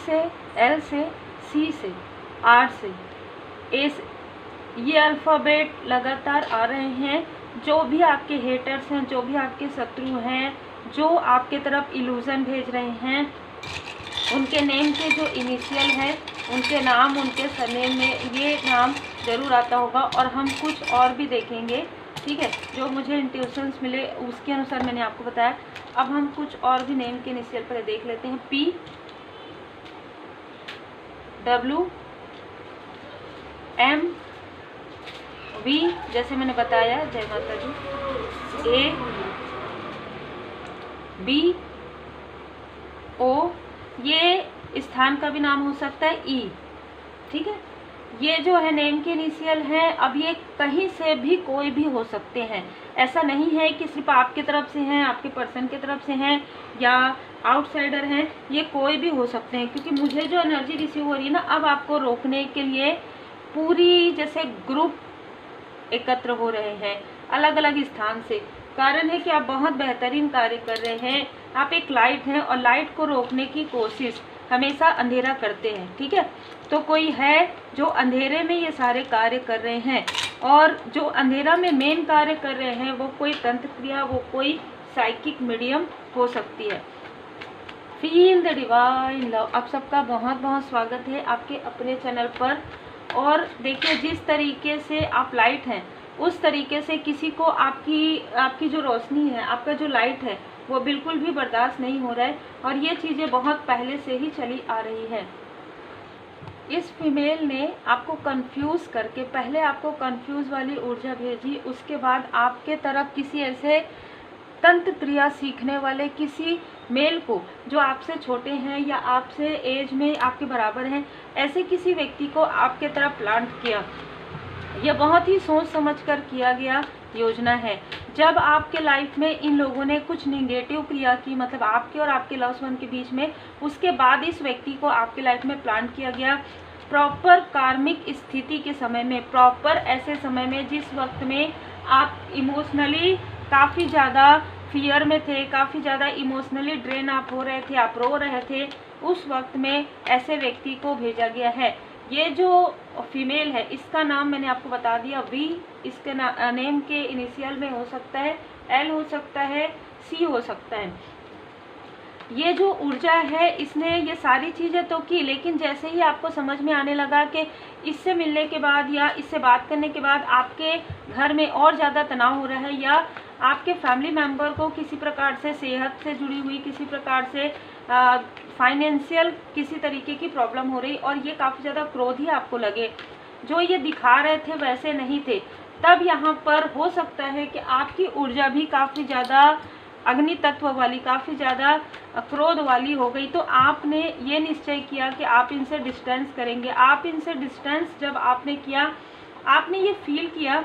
से, एल से, सी से, आर से, ए से, ये अल्फ़ाबेट लगातार आ रहे हैं। जो भी आपके हेटर्स हैं, जो भी आपके शत्रु हैं, जो आपके तरफ इल्यूज़न भेज रहे हैं, उनके नेम के जो इनिशियल हैं, उनके नाम, उनके सरनेम में ये नाम ज़रूर आता होगा। और हम कुछ और भी देखेंगे, ठीक है, जो मुझे इंट्यूशंस मिले उसके अनुसार मैंने आपको बताया। अब हम कुछ और भी नेम के इनिशियल पर देख लेते हैं। पी, डब्ल्यू, एम, वी, जैसे मैंने बताया, जय माता दी, ए, बी, ओ, ये स्थान का भी नाम हो सकता है, ई, ठीक है। ये जो है नेम के इनिशियल हैं। अब ये कहीं से भी कोई भी हो सकते हैं, ऐसा नहीं है कि सिर्फ आपके तरफ से हैं, आपके पर्सन के तरफ से हैं या आउटसाइडर हैं, ये कोई भी हो सकते हैं। क्योंकि मुझे जो एनर्जी रिसीव हो रही है ना, अब आपको रोकने के लिए पूरी जैसे ग्रुप एकत्र हो रहे हैं अलग अलग स्थान से। कारण है कि आप बहुत बेहतरीन कार्य कर रहे हैं, आप एक लाइट हैं और लाइट को रोकने की कोशिश हमेशा अंधेरा करते हैं, ठीक है। तो कोई है जो अंधेरे में ये सारे कार्य कर रहे हैं, और जो अंधेरा में मेन कार्य कर रहे हैं वो कोई तंत्र क्रिया, वो कोई साइकिक मीडियम हो सकती है। Feel the divine love. आप सबका बहुत बहुत स्वागत है आपके अपने चैनल पर। और देखिए, जिस तरीके से आप लाइट हैं उस तरीके से किसी को आपकी जो रोशनी है, आपका जो लाइट है, वो बिल्कुल भी बर्दाश्त नहीं हो रहा है। और ये चीज़ें बहुत पहले से ही चली आ रही है। इस फीमेल ने आपको कंफ्यूज करके, पहले आपको कंफ्यूज वाली ऊर्जा भेजी, उसके बाद आपके तरफ किसी ऐसे तंत्र क्रिया सीखने वाले किसी मेल को जो आपसे छोटे हैं या आपसे एज में आपके बराबर हैं, ऐसे किसी व्यक्ति को आपके तरफ प्लांट किया। यह बहुत ही सोच समझ कर किया गया योजना है। जब आपके लाइफ में इन लोगों ने कुछ निगेटिव क्रिया की, मतलब आपके और आपके लव्ड वन के बीच में, उसके बाद इस व्यक्ति को आपके लाइफ में प्लांट किया गया प्रॉपर कार्मिक स्थिति के समय में, प्रॉपर ऐसे समय में जिस वक्त में आप इमोशनली काफ़ी ज़्यादा फियर में थे, काफ़ी ज़्यादा इमोशनली ड्रेन आप हो रहे थे, आप रो रहे थे, उस वक्त में ऐसे व्यक्ति को भेजा गया है। ये जो फीमेल है, इसका नाम मैंने आपको बता दिया, वी इसके नेम के इनिशियल में हो सकता है, एल हो सकता है, सी हो सकता है। ये जो ऊर्जा है, इसने ये सारी चीज़ें तो की, लेकिन जैसे ही आपको समझ में आने लगा कि इससे मिलने के बाद या इससे बात करने के बाद आपके घर में और ज़्यादा तनाव हो रहा है, या आपके फैमिली मेंबर को किसी प्रकार से सेहत से जुड़ी हुई, किसी प्रकार से फाइनेंशियल किसी तरीके की प्रॉब्लम हो रही, और ये काफ़ी ज़्यादा क्रोधी आपको लगे, जो ये दिखा रहे थे वैसे नहीं थे, तब यहाँ पर हो सकता है कि आपकी ऊर्जा भी काफ़ी ज़्यादा अग्नि तत्व वाली, काफ़ी ज़्यादा क्रोध वाली हो गई। तो आपने ये निश्चय किया कि आप इनसे डिस्टेंस करेंगे। आप इनसे डिस्टेंस जब आपने किया, आपने ये फील किया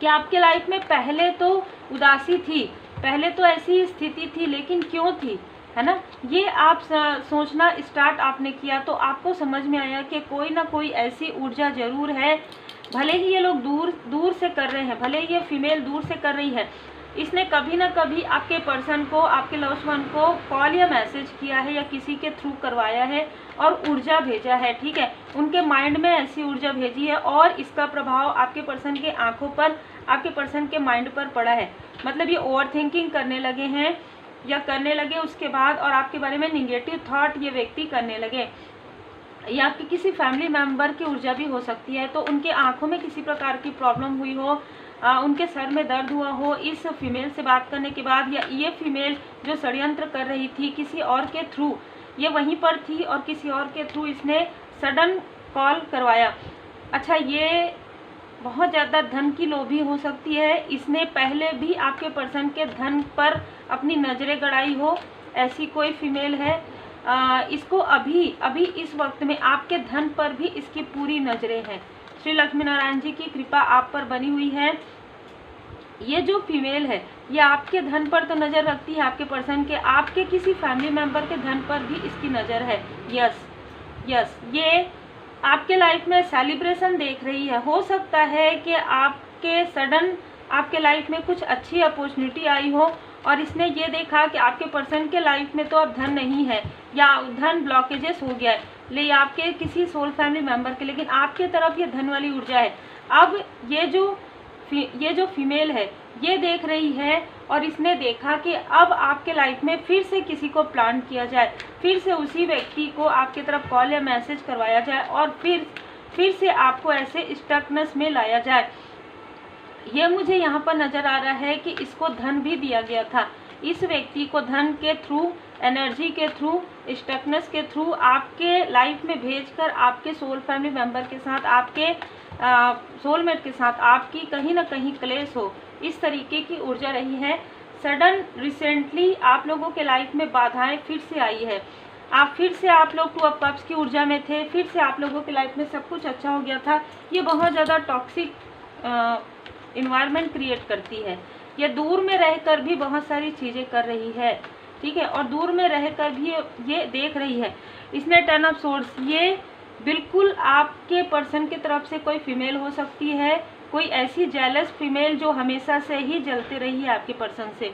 कि आपके लाइफ में पहले तो उदासी थी, पहले तो ऐसी स्थिति थी, लेकिन क्यों थी, है ना, ये आप सोचना स्टार्ट आपने किया। तो आपको समझ में आया कि कोई ना कोई ऐसी ऊर्जा ज़रूर है, भले ही ये लोग दूर से कर रहे हैं, भले ही ये फीमेल दूर से कर रही है, इसने कभी ना कभी आपके पर्सन को, आपके लव्ड वन को कॉल या मैसेज किया है, या किसी के थ्रू करवाया है और ऊर्जा भेजा है, ठीक है, उनके माइंड में ऐसी ऊर्जा भेजी है, और इसका प्रभाव आपके पर्सन के आंखों पर, आपके पर्सन के माइंड पर पड़ा है। मतलब ये ओवर थिंकिंग करने लगे हैं, या करने लगे उसके बाद, और आपके बारे में निगेटिव थॉट ये व्यक्ति करने लगे, या आपके किसी फैमिली मेम्बर की ऊर्जा भी हो सकती है। तो उनके आंखों में किसी प्रकार की प्रॉब्लम हुई हो, उनके सर में दर्द हुआ हो इस फीमेल से बात करने के बाद, या ये फीमेल जो षड्यंत्र कर रही थी किसी और के थ्रू, ये वहीं पर थी और किसी और के थ्रू इसने सडन कॉल करवाया। अच्छा, ये बहुत ज़्यादा धन की लोभी हो सकती है, इसने पहले भी आपके पर्सन के धन पर अपनी नज़रें गड़ाई हो, ऐसी कोई फीमेल है। इसको अभी इस वक्त में आपके धन पर भी इसकी पूरी नज़रें हैं। श्री लक्ष्मी नारायण जी की कृपा आप पर बनी हुई है। ये जो फीमेल है, ये आपके धन पर तो नज़र रखती है, आपके पर्सन के, आपके किसी फैमिली मेंबर के धन पर भी इसकी नज़र है। यस, ये आपके लाइफ में सेलिब्रेशन देख रही है। हो सकता है कि आपके सडन आपके लाइफ में कुछ अच्छी अपॉर्चुनिटी आई हो और इसने ये देखा कि आपके पर्सन के लाइफ में तो अब धन नहीं है या धन ब्लॉकेजेस हो गया है ले आपके किसी सोल फैमिली मेंबर के, लेकिन आपके तरफ ये धन वाली ऊर्जा है। अब ये जो फीमेल है ये देख रही है और इसने देखा कि अब आपके लाइफ में फिर से किसी को प्लान किया जाए, फिर से उसी व्यक्ति को आपके तरफ कॉल या मैसेज करवाया जाए और फिर से आपको ऐसे स्टकनेस में लाया जाए। ये मुझे यहाँ पर नज़र आ रहा है कि इसको धन भी दिया गया था। इस व्यक्ति को धन के थ्रू, एनर्जी के थ्रू, स्टकनेस के थ्रू आपके लाइफ में भेजकर आपके सोल फैमिली मेंबर के साथ, आपके सोलमेट के साथ आपकी कहीं ना कहीं क्लेश हो, इस तरीके की ऊर्जा रही है। सडन रिसेंटली आप लोगों के लाइफ में बाधाएं फिर से आई है। आप लोग 2 ऑफ कप्स की ऊर्जा में थे, फिर से आप लोगों के लाइफ में सब कुछ अच्छा हो गया था। ये बहुत ज़्यादा टॉक्सिक इन्वायरमेंट क्रिएट करती है। ये दूर में रहकर भी बहुत सारी चीज़ें कर रही है, ठीक है, और दूर में रहकर भी ये देख रही है। इसने 10 ऑफ सोर्ड्स, ये बिल्कुल आपके पर्सन की तरफ से कोई फीमेल हो सकती है, कोई ऐसी जेलस फीमेल जो हमेशा से ही जलती रही है आपके पर्सन से।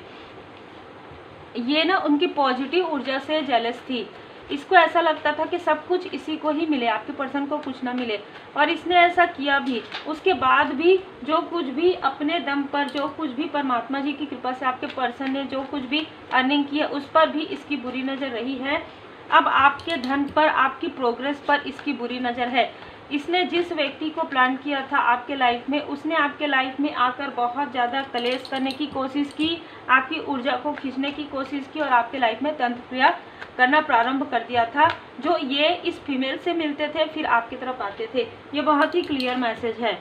ये ना उनकी पॉजिटिव ऊर्जा से जेलस थी। इसको ऐसा लगता था कि सब कुछ इसी को ही मिले, आपके पर्सन को कुछ ना मिले, और इसने ऐसा किया भी। उसके बाद भी जो कुछ भी अपने दम पर, जो कुछ भी परमात्मा जी की कृपा से आपके पर्सन ने जो कुछ भी अर्निंग की है उस पर भी इसकी बुरी नज़र रही है। अब आपके धन पर, आपकी प्रोग्रेस पर इसकी बुरी नज़र है। इसने जिस व्यक्ति को प्लान किया था आपके लाइफ में, उसने आपके लाइफ में आकर बहुत ज़्यादा कलेश करने की कोशिश की, आपकी ऊर्जा को खींचने की कोशिश की और आपके लाइफ में तंत्र क्रिया करना प्रारंभ कर दिया था। जो ये इस फीमेल से मिलते थे फिर आपकी तरफ आते थे। ये बहुत ही क्लियर मैसेज है।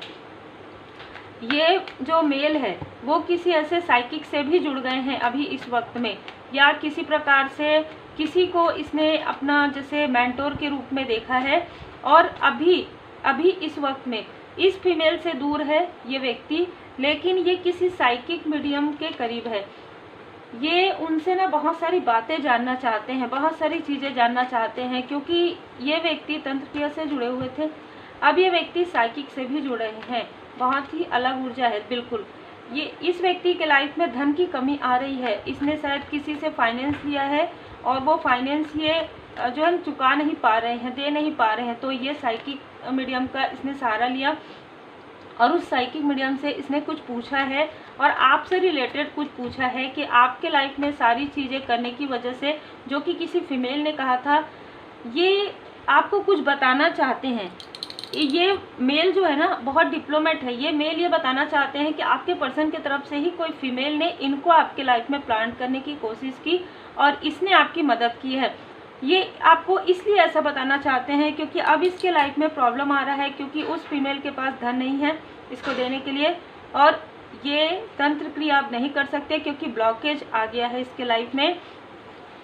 ये जो मेल है वो किसी ऐसे साइकिक से भी जुड़ गए हैं अभी इस वक्त में, या किसी प्रकार से किसी को इसने अपना जैसे मेंटोर के रूप में देखा है, और अभी इस वक्त में इस फीमेल से दूर है ये व्यक्ति, लेकिन ये किसी साइकिक मीडियम के करीब है। ये उनसे ना बहुत सारी बातें जानना चाहते हैं, बहुत सारी चीज़ें जानना चाहते हैं, क्योंकि ये व्यक्ति तंत्र क्रिया से जुड़े हुए थे। अब ये व्यक्ति साइकिक से भी जुड़े हैं, बहुत ही अलग ऊर्जा है बिल्कुल। ये इस व्यक्ति के लाइफ में धन की कमी आ रही है। इसने शायद किसी से फाइनेंस लिया है और वो फाइनेंस ये जो है चुका नहीं पा रहे हैं, दे नहीं पा रहे हैं, तो ये साइकिक मीडियम का इसने सहारा लिया और उस साइकिक मीडियम से इसने कुछ पूछा है और आपसे रिलेटेड कुछ पूछा है कि आपके लाइफ में सारी चीज़ें करने की वजह से, जो कि किसी फीमेल ने कहा था, ये आपको कुछ बताना चाहते हैं। ये मेल जो है ना बहुत डिप्लोमेट है। ये मेल ये बताना चाहते हैं कि आपके पर्सन की तरफ से ही कोई फीमेल ने इनको आपके लाइफ में प्लांट करने की कोशिश की और इसने आपकी मदद की है। ये आपको इसलिए ऐसा बताना चाहते हैं क्योंकि अब इसके लाइफ में प्रॉब्लम आ रहा है, क्योंकि उस फीमेल के पास धन नहीं है इसको देने के लिए, और ये तंत्र क्रिया आप नहीं कर सकते क्योंकि ब्लॉकेज आ गया है इसके लाइफ में।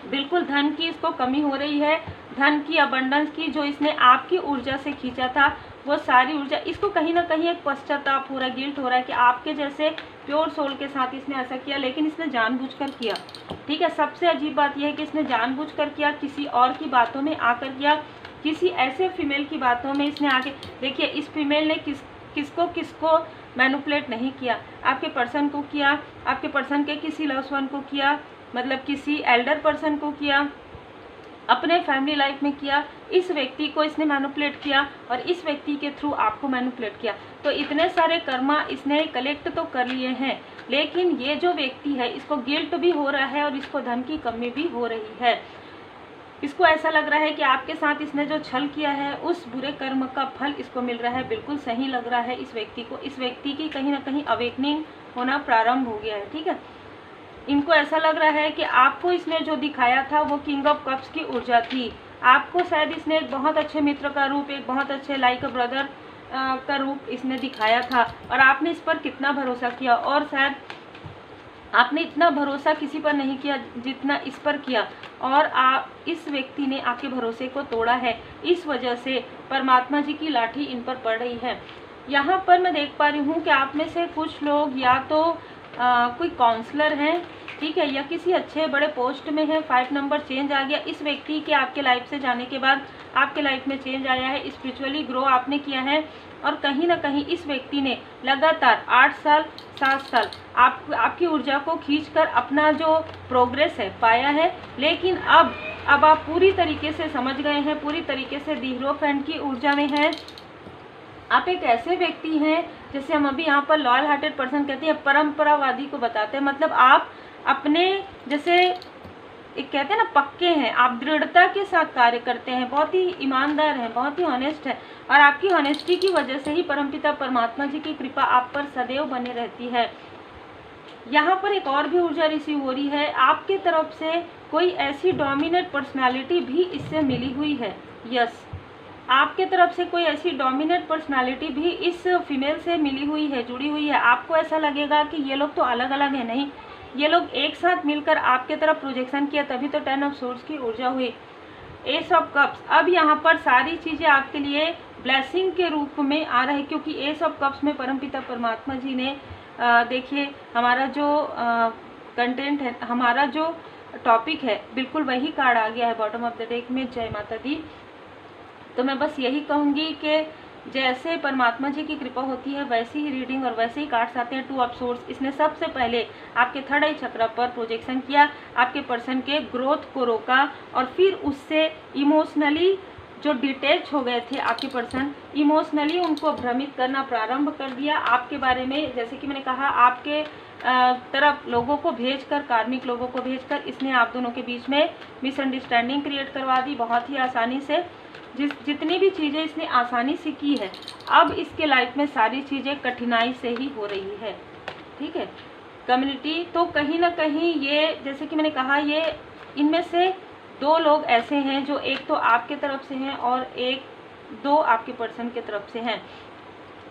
बिल्कुल धन की इसको कमी हो रही है, धन की अबंडेंस की, जो इसने आपकी ऊर्जा से खींचा था वो सारी ऊर्जा, इसको कहीं ना कहीं एक पश्चाताप हो रहा है, गिल्ट हो रहा है कि आपके जैसे प्योर सोल के साथ इसने ऐसा किया, लेकिन इसने जानबूझकर किया। ठीक है, सबसे अजीब बात यह है कि इसने जानबूझकर किया, किसी और की बातों में आकर किया, किसी ऐसे फीमेल की बातों में इसने आके, देखिए इस फीमेल ने किसको मैनिपुलेट नहीं किया, आपके पर्सन को किया, आपके पर्सन के किसी लव्ड वन को किया, मतलब किसी एल्डर पर्सन को किया, अपने फैमिली लाइफ में किया, इस व्यक्ति को इसने मैनिपुलेट किया और इस व्यक्ति के थ्रू आपको मैनिपुलेट किया। तो इतने सारे कर्मा इसने कलेक्ट तो कर लिए हैं, लेकिन ये जो व्यक्ति है इसको गिल्ट भी हो रहा है और इसको धन की कमी भी हो रही है। इसको ऐसा लग रहा है कि आपके साथ इसने जो छल किया है उस बुरे कर्म का फल इसको मिल रहा है। बिल्कुल सही लग रहा है इस व्यक्ति को। इस व्यक्ति की कहीं ना कहीं अवेकनिंग होना प्रारंभ हो गया है। ठीक है, इनको ऐसा लग रहा है कि आपको इसने जो दिखाया था वो किंग ऑफ कप्स की ऊर्जा थी। आपको शायद इसने एक बहुत अच्छे मित्र का रूप, एक बहुत अच्छे लाइक अ ब्रदर का रूप इसने दिखाया था और आपने इस पर कितना भरोसा किया, और शायद आपने इतना भरोसा किसी पर नहीं किया जितना इस पर किया, और इस व्यक्ति ने आपके भरोसे को तोड़ा है। इस वजह से परमात्मा जी की लाठी इन पर पड़ रही है। यहाँ पर मैं देख पा रही हूँ कि आप में से कुछ लोग या तो कोई काउंसलर हैं, ठीक है, या किसी अच्छे बड़े पोस्ट में है। 5 नंबर चेंज आ गया। इस व्यक्ति के आपके लाइफ से जाने के बाद आपके लाइफ में चेंज आया है, स्पिरिचुअली ग्रो आपने किया है, और कहीं ना कहीं इस व्यक्ति ने लगातार 8 साल 7 साल आपकी ऊर्जा को खींचकर अपना जो प्रोग्रेस है पाया है। लेकिन अब आप पूरी तरीके से समझ गए हैं, पूरी तरीके से दी हीरोफेंट की ऊर्जा में हैं। आप एक ऐसे व्यक्ति हैं, जैसे हम अभी यहाँ पर लॉयल हार्टेड पर्सन कहते हैं, परंपरावादी को बताते हैं। मतलब आप अपने जैसे एक कहते हैं ना पक्के हैं, आप दृढ़ता के साथ कार्य करते हैं, बहुत ही ईमानदार हैं, बहुत ही ऑनेस्ट है, और आपकी ऑनेस्टी की वजह से ही परमपिता परमात्मा जी की कृपा आप पर सदैव बने रहती है। यहाँ पर एक और भी ऊर्जा रिसीव हो रही है, आपके तरफ से कोई ऐसी डोमिनेट पर्सनालिटी भी इससे मिली हुई है। यस, आपके तरफ से कोई ऐसी डोमिनेट पर्सनालिटी भी इस फीमेल से मिली हुई है, जुड़ी हुई है। आपको ऐसा लगेगा कि ये लोग तो अलग अलग हैं, नहीं, ये लोग एक साथ मिलकर आपके तरफ प्रोजेक्शन किया, तभी तो 10 ऑफ सोर्ड्स की ऊर्जा हुई। एस ऑफ कप्स, अब यहाँ पर सारी चीज़ें आपके लिए ब्लेसिंग के रूप में आ रही है, क्योंकि एस ऑफ कप्स में परमपिता परमात्मा जी ने देखिए हमारा जो कंटेंट है, हमारा जो टॉपिक है, बिल्कुल वही कार्ड आ गया है बॉटम ऑफ द डेक में। जय माता दी। तो मैं बस यही कहूँगी कि जैसे परमात्मा जी की कृपा होती है वैसी ही रीडिंग और वैसे ही कार्ड्स आते हैं। 2 ऑफ सोर्ड्स, इसने सबसे पहले आपके थर्ड आई चक्र पर प्रोजेक्शन किया, आपके पर्सन के ग्रोथ को रोका, और फिर उससे इमोशनली जो डिटैच हो गए थे आपके पर्सन, इमोशनली उनको भ्रमित करना प्रारंभ कर दिया आपके बारे में। जैसे कि मैंने कहा, आपके तरफ लोगों को भेजकर, कार्मिक लोगों को भेजकर इसने आप दोनों के बीच में मिसअंडरस्टैंडिंग क्रिएट करवा दी बहुत ही आसानी से। जितनी भी चीज़ें इसने आसानी से की है, अब इसके लाइफ में सारी चीज़ें कठिनाई से ही हो रही है। ठीक है, कम्युनिटी तो कहीं ना कहीं ये, जैसे कि मैंने कहा, ये इनमें से 2 लोग ऐसे हैं जो एक तो आपके तरफ से हैं और 2 आपके पर्सन के तरफ से हैं।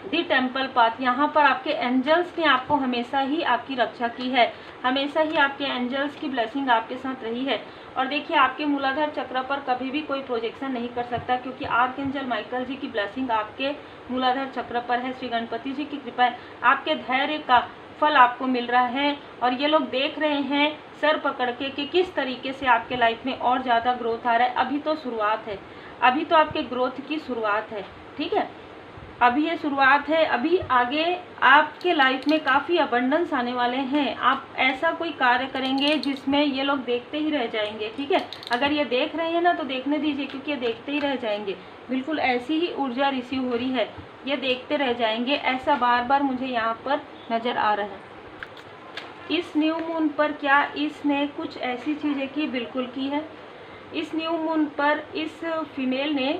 दी टेम्पल पाथ, यहाँ पर आपके एंजल्स ने आपको हमेशा ही आपकी रक्षा की है, हमेशा ही आपके एंजल्स की ब्लेसिंग आपके साथ रही है। और देखिए, आपके मूलाधार चक्र पर कभी भी कोई प्रोजेक्शन नहीं कर सकता, क्योंकि आर्कएंजल माइकल जी की ब्लेसिंग आपके मूलाधार चक्र पर है। श्री गणपति जी की कृपा है, आपके धैर्य का फल आपको मिल रहा है, और ये लोग देख रहे हैं सर पकड़ के कि किस तरीके से आपके लाइफ में और ज़्यादा ग्रोथ आ रहा है। अभी तो शुरुआत है, अभी तो आपके ग्रोथ की शुरुआत है। ठीक है, अभी ये शुरुआत है, अभी आगे आपके लाइफ में काफ़ी अबंडेंस आने वाले हैं। आप ऐसा कोई कार्य करेंगे जिसमें ये लोग देखते ही रह जाएंगे। ठीक है, अगर ये देख रहे हैं ना तो देखने दीजिए, क्योंकि ये देखते ही रह जाएंगे। बिल्कुल ऐसी ही ऊर्जा रिसीव हो रही है, ये देखते रह जाएंगे, ऐसा बार बार मुझे यहाँ पर नज़र आ रहा है। इस न्यू मून पर क्या इसने कुछ ऐसी चीज़ें की? बिल्कुल की है। इस न्यू मून पर इस फीमेल ने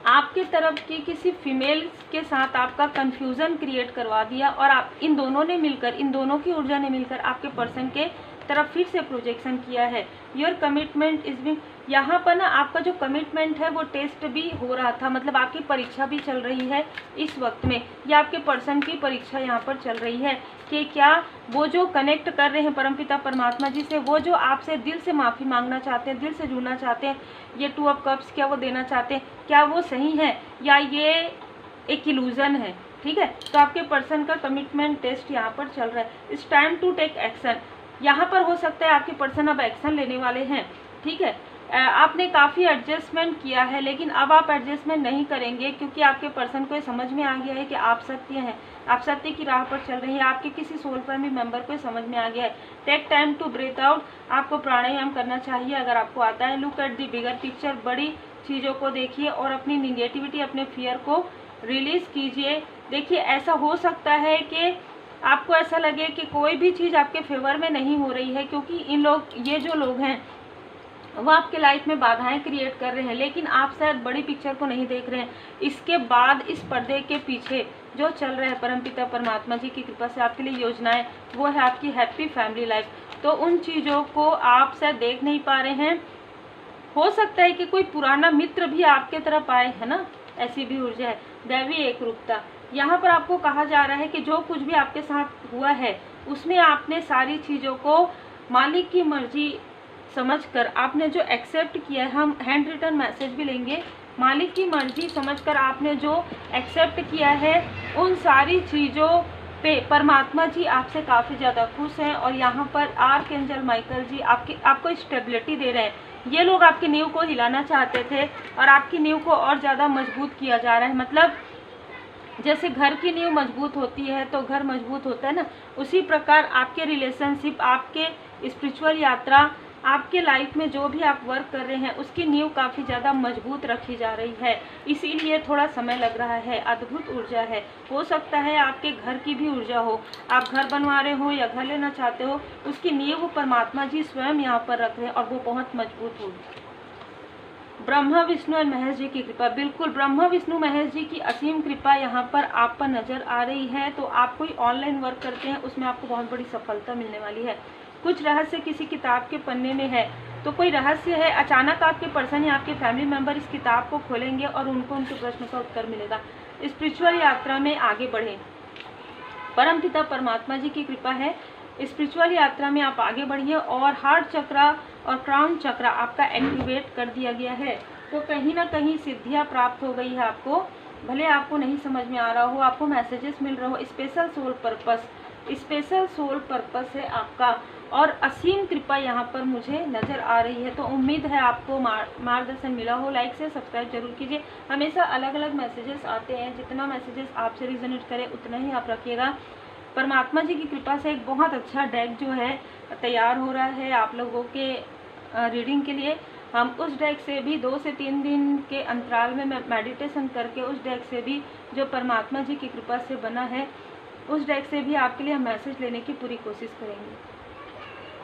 आपके तरफ की किसी फीमेल के साथ आपका कंफ्यूजन क्रिएट करवा दिया, और आप इन दोनों ने मिलकर, इन दोनों की ऊर्जा ने मिलकर आपके पर्सन के तरफ फिर से प्रोजेक्शन किया है। योर कमिटमेंट इज बिंग, यहाँ पर ना आपका जो कमिटमेंट है वो टेस्ट भी हो रहा था, मतलब आपकी परीक्षा भी चल रही है इस वक्त में, या आपके पर्सन की परीक्षा यहाँ पर चल रही है कि क्या वो जो कनेक्ट कर रहे हैं परमपिता परमात्मा जी से, वो जो आपसे दिल से माफ़ी मांगना चाहते हैं, दिल से जुड़ना चाहते हैं, ये 2 ऑफ कप्स क्या वो देना चाहते हैं, क्या वो सही है या ये एक इल्यूजन है? ठीक है, तो आपके पर्सन का कमिटमेंट टेस्ट यहाँ पर चल रहा है। It's time to take action, यहाँ पर हो सकता है आपके पर्सन अब एक्शन लेने वाले हैं। ठीक है, आपने काफ़ी एडजस्टमेंट किया है, लेकिन अब आप एडजस्टमेंट नहीं करेंगे, क्योंकि आपके पर्सन को ये समझ में आ गया है कि आप सत्य हैं, आप सत्य की राह पर चल रही हैं। आपके किसी सोल फैमिली मेंबर को समझ में आ गया है। Take time to breathe out, आपको प्राणायाम करना चाहिए अगर आपको आता है। Look at the bigger picture, बड़ी चीज़ों को देखिए और अपनी निगेटिविटी, अपने फियर को रिलीज़ कीजिए। देखिए, ऐसा हो सकता है कि आपको ऐसा लगे कि कोई भी चीज़ आपके फेवर में नहीं हो रही है, क्योंकि ये जो लोग हैं वो आपके लाइफ में बाधाएं क्रिएट कर रहे हैं, लेकिन आप शायद बड़ी पिक्चर को नहीं देख रहे हैं। इसके बाद इस पर्दे के पीछे जो चल रहा है परमपिता परमात्मा जी की कृपा से आपके लिए योजनाएं, वो है आपकी हैप्पी फैमिली लाइफ। तो उन चीज़ों को आप शायद देख नहीं पा रहे हैं। हो सकता है कि कोई पुराना मित्र भी आपके तरफ आए, है ना, ऐसी भी ऊर्जा है। दैवी एकरूपता, यहाँ पर आपको कहा जा रहा है कि जो कुछ भी आपके साथ हुआ है उसमें आपने सारी चीज़ों को मालिक की मर्जी समझकर आपने जो एक्सेप्ट किया है, हम हैंड रिटन मैसेज भी लेंगे, मालिक की मर्जी समझकर आपने जो एक्सेप्ट किया है, उन सारी चीज़ों पे परमात्मा जी आपसे काफ़ी ज़्यादा खुश हैं। और यहाँ पर आर्कएंजल माइकल जी आपको स्टेबिलिटी दे रहे हैं। ये लोग आपकी नींव को हिलाना चाहते थे और आपकी नींव को और ज़्यादा मजबूत किया जा रहा है। मतलब जैसे घर की नींव मजबूत होती है तो घर मजबूत होता है ना, उसी प्रकार आपके रिलेशनशिप, आपके स्पिरिचुअल यात्रा, आपके लाइफ में जो भी आप वर्क कर रहे हैं उसकी नींव काफ़ी ज़्यादा मजबूत रखी जा रही है, इसीलिए थोड़ा समय लग रहा है। अद्भुत ऊर्जा है, हो सकता है आपके घर की भी ऊर्जा हो, आप घर बनवा रहे हो या घर लेना चाहते हो, उसकी नींव परमात्मा जी स्वयं यहाँ पर रख रहे हैं और वो बहुत मजबूत होगी। ब्रह्मा विष्णु और महेश जी की कृपा, बिल्कुल ब्रह्मा विष्णु महेश जी की असीम कृपा यहाँ पर आप पर नजर आ रही है। तो आप कोई ऑनलाइन वर्क करते हैं उसमें आपको बहुत बड़ी सफलता मिलने वाली है। कुछ रहस्य किसी किताब के पन्ने में है तो कोई रहस्य है, अचानक आपके पर्सन या आपके फैमिली मेंबर इस किताब को खोलेंगे और उनको उनके प्रश्न का उत्तर मिलेगा। स्पिरिचुअल यात्रा में आगे बढ़े, परमपिता परमात्मा जी की कृपा है, स्पिरिचुअल यात्रा में आप आगे बढ़िए। और हार्ट चक्रा और क्राउन चक्रा आपका एक्टिवेट कर दिया गया है, तो कहीं ना कहीं सिद्धियां प्राप्त हो गई है आपको, भले आपको नहीं समझ में आ रहा हो, आपको मैसेजेस मिल रहे हो। स्पेशल सोल पर्पस है आपका और असीम कृपा यहाँ पर मुझे नज़र आ रही है। तो उम्मीद है आपको मार्गदर्शन मिला हो। लाइक से सब्सक्राइब जरूर कीजिए, हमेशा अलग अलग मैसेजेस आते हैं, जितना मैसेजेस आपसे रिजोनेट करे उतना ही आप रखिएगा। परमात्मा जी की कृपा से एक बहुत अच्छा डेक जो है तैयार हो रहा है आप लोगों के रीडिंग के लिए। हम उस डेक से भी 2 से 3 दिन के अंतराल में मेडिटेशन करके उस डेक से भी, जो परमात्मा जी की कृपा से बना है, उस डेक से भी आपके लिए हम मैसेज लेने की पूरी कोशिश करेंगे।